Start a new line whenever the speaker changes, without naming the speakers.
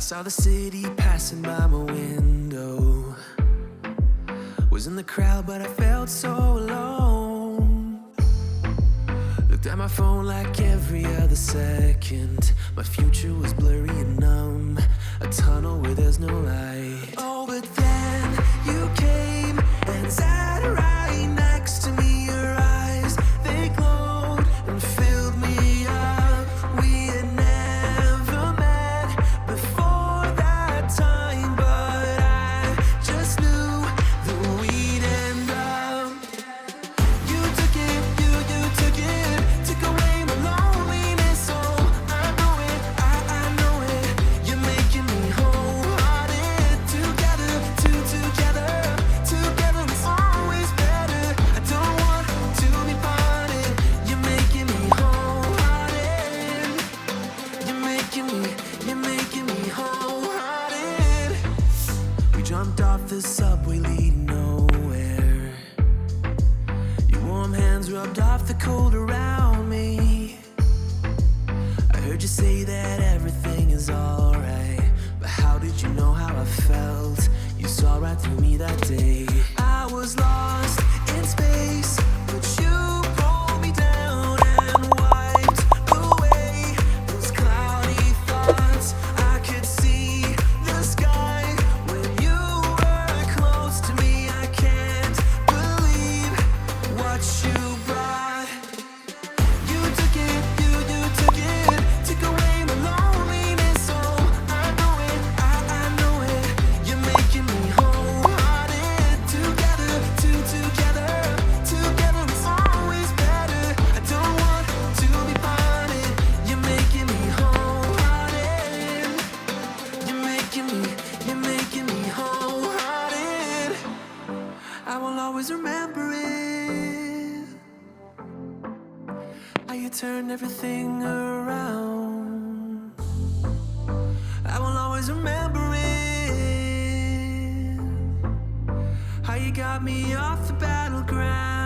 Saw the city passing by my window. Was in the crowd, but I felt so alone. Looked at my phone like every other second. My future was blurry and numb, a tunnel where there's no light. Oh, but then you came and sat right next to me. Your eyes, they glowed and filled me up. We had never met before that time, but I just knew that we'd end up. You took it, you took it, took away my loneliness. Oh, I know it, I know it. You're making me wholehearted. Together, together it's always better. I don't want to be parted. You're making me wholehearted. You're making me wholehearted. We jumped off the subway leading nowhere. Your warm hands rubbed off the cold around me. I heard you say that everything is alright, but how did you know how I felt? You saw right through me that day. I was lost in space, but you pulled me down and wiped away those cloudy thoughts. I could see the sky when you were close to me. I can't believe what you brought. You took it, you took it, took away my loneliness. Oh, I know it, I know it. You're making me wholehearted. Together, together it's always better. I don't want to be parted. You're making me wholehearted. You're making me wholehearted. I will always remember it. How you turned everything around. I will always remember it. How you got me off the battleground.